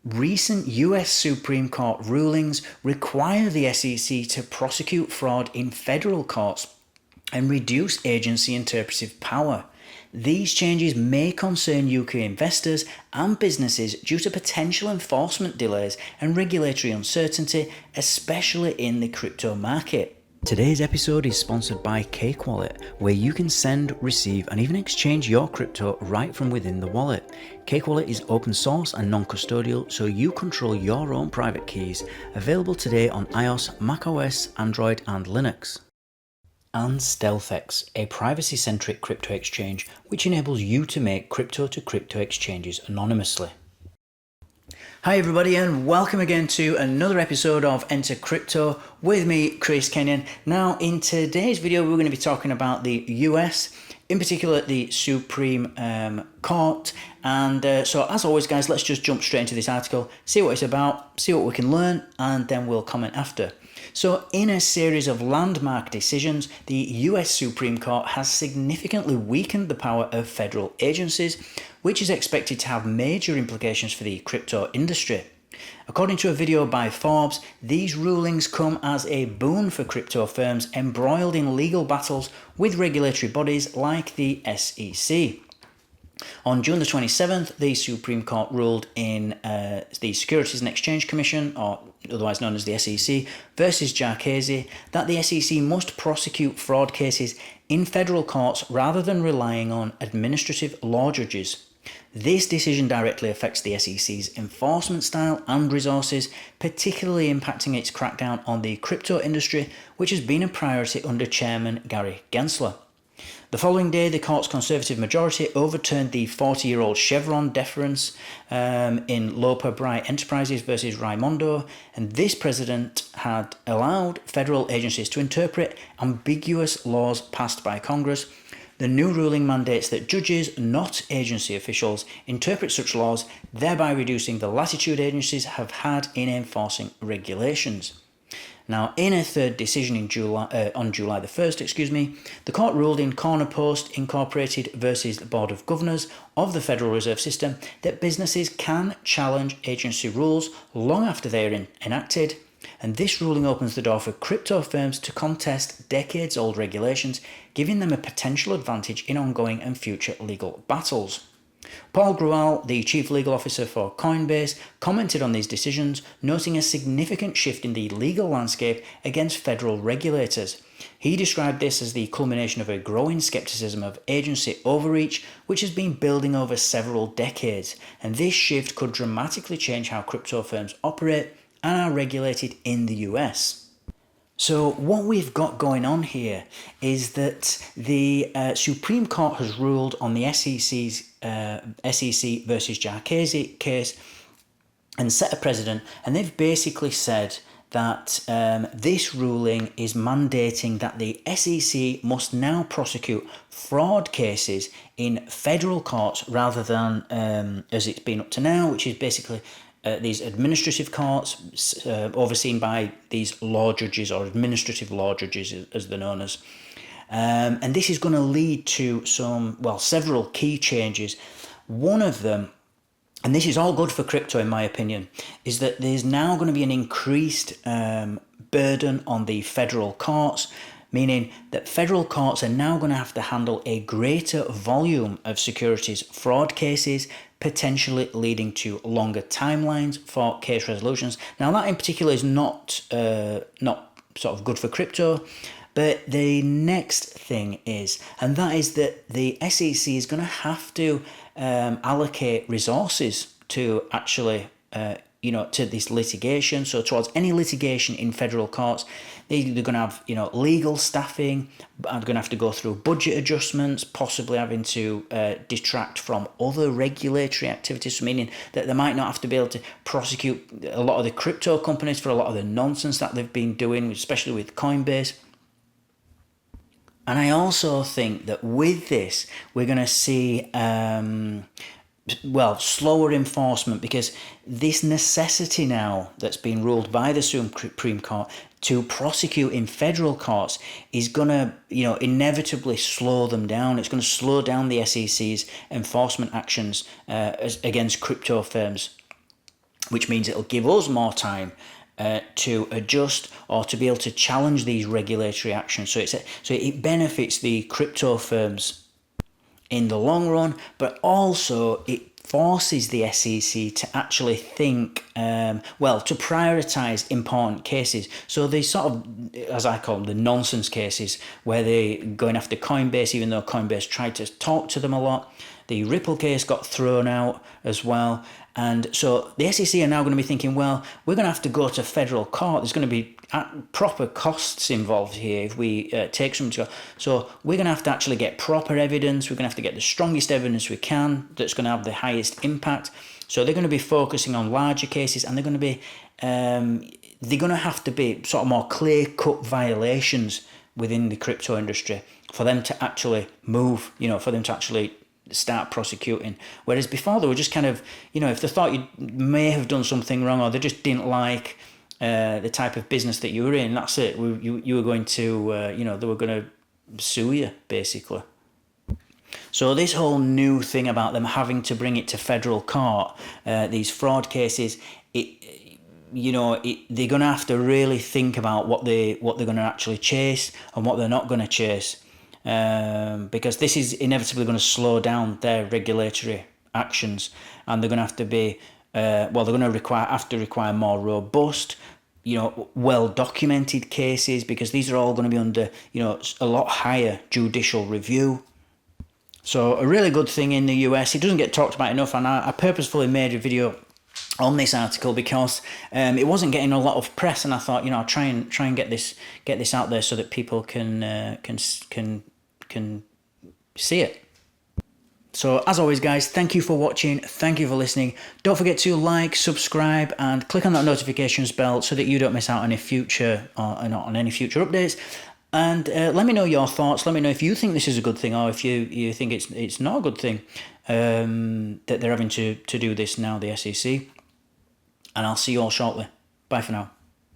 Recent US Supreme Court rulings require the SEC to prosecute fraud in federal courts and reduce agency interpretive power. These changes may concern UK investors and businesses due to potential enforcement delays and regulatory uncertainty, especially in the crypto market. Today's episode is sponsored by Cake Wallet, where you can send, receive, and even exchange your crypto right from within the wallet. Cake Wallet is open source and non-custodial, so you control your own private keys. Available today on iOS, macOS, Android, and Linux. And StealthEX, a privacy-centric crypto exchange which enables you to make crypto-to-crypto exchanges anonymously. Hi everybody, and welcome again to another episode of Enter Crypto with me, Chris Kenyon. Now, in today's video, we're going to be talking about the US, in particular the Supreme Court. And so as always, guys, let's just jump straight into this article, see what it's about, see what we can learn, and then we'll comment after. So in a series of landmark decisions, the US Supreme Court has significantly weakened the power of federal agencies, which is expected to have major implications for the crypto industry. According to a video by Forbes, these rulings come as a boon for crypto firms embroiled in legal battles with regulatory bodies like the SEC. On June the 27th, the Supreme Court ruled in the Securities and Exchange Commission, or otherwise known as the SEC, versus Jarkesy, that the SEC must prosecute fraud cases in federal courts rather than relying on administrative law judges. This decision directly affects the SEC's enforcement style and resources, particularly impacting its crackdown on the crypto industry, which has been a priority under Chairman Gary Gensler. The following day, the court's Conservative majority overturned the 40-year-old Chevron deference in Loper Bright Enterprises versus Raimondo, and this precedent had allowed federal agencies to interpret ambiguous laws passed by Congress. The new ruling mandates that judges, not agency officials, interpret such laws, thereby reducing the latitude agencies have had in enforcing regulations. Now, in a third decision on July the 1st, the court ruled in Corner Post Incorporated versus the Board of Governors of the Federal Reserve System that businesses can challenge agency rules long after they are enacted, and this ruling opens the door for crypto firms to contest decades-old regulations, giving them a potential advantage in ongoing and future legal battles. Paul Grewal, the Chief Legal Officer for Coinbase, commented on these decisions, noting a significant shift in the legal landscape against federal regulators. He described this as the culmination of a growing skepticism of agency overreach, which has been building over several decades, and this shift could dramatically change how crypto firms operate and are regulated in the US. So what we've got going on here is that the Supreme Court has ruled on the SEC's SEC versus Jarkesy case and set a precedent, and they've basically said that this ruling is mandating that the SEC must now prosecute fraud cases in federal courts rather than as it's been up to now, which is basically these administrative courts overseen by these law judges, or administrative law judges as they're known as. And this is going to lead to several key changes. One of them, and this is all good for crypto in my opinion, is that there's now going to be an increased burden on the federal courts, meaning that federal courts are now going to have to handle a greater volume of securities fraud cases, potentially leading to longer timelines for case resolutions. Now, that in particular is not sort of good for crypto, but the next thing is, and that is that the SEC is going to have to allocate resources to actually to this litigation. So towards any litigation in federal courts, they're going to have, legal staffing, are going to have to go through budget adjustments, possibly having to detract from other regulatory activities, meaning that they might not have to be able to prosecute a lot of the crypto companies for a lot of the nonsense that they've been doing, especially with Coinbase. And I also think that with this, we're going to see slower enforcement, because this necessity now that's been ruled by the Supreme Court to prosecute in federal courts is going to, inevitably slow them down. It's going to slow down the SEC's enforcement actions against crypto firms. which means it'll give us more time to adjust or to be able to challenge these regulatory actions. So it benefits the crypto firms in the long run, but also it forces the SEC to actually think, to prioritise important cases. So they sort of, as I call them, the nonsense cases, where they're going after Coinbase, even though Coinbase tried to talk to them a lot. The Ripple case got thrown out as well. And so the SEC are now going to be thinking, well, we're going to have to go to federal court. There's going to be proper costs involved here if we take something to go. So we're going to have to actually get proper evidence. We're going to have to get the strongest evidence we can that's going to have the highest impact. So they're going to be focusing on larger cases, and they're going to have to be sort of more clear-cut violations within the crypto industry for them to actually move, for them to actually start prosecuting. Whereas before they were just kind of, if they thought you may have done something wrong, or they just didn't like the type of business that you were in, that's it. You were going to, they were going to sue you, basically. So this whole new thing about them having to bring it to federal court, these fraud cases, they're going to have to really think about what they're going to actually chase and what they're not going to chase. Because this is inevitably going to slow down their regulatory actions, and they're going to have to be, they're going to require more robust, well-documented cases, because these are all going to be under, a lot higher judicial review. So a really good thing in the US, it doesn't get talked about enough, and I purposefully made a video on this article because it wasn't getting a lot of press, and I thought, I'll try and get this out there so that people can see it. So as always, guys, thank you for watching, thank you for listening. Don't forget to like, subscribe, and click on that notifications bell so that you don't miss out on any future updates. And let me know your thoughts. Let me know if you think this is a good thing, or if you think it's not a good thing that they're having to do this now, the SEC. And I'll see you all shortly. Bye for now.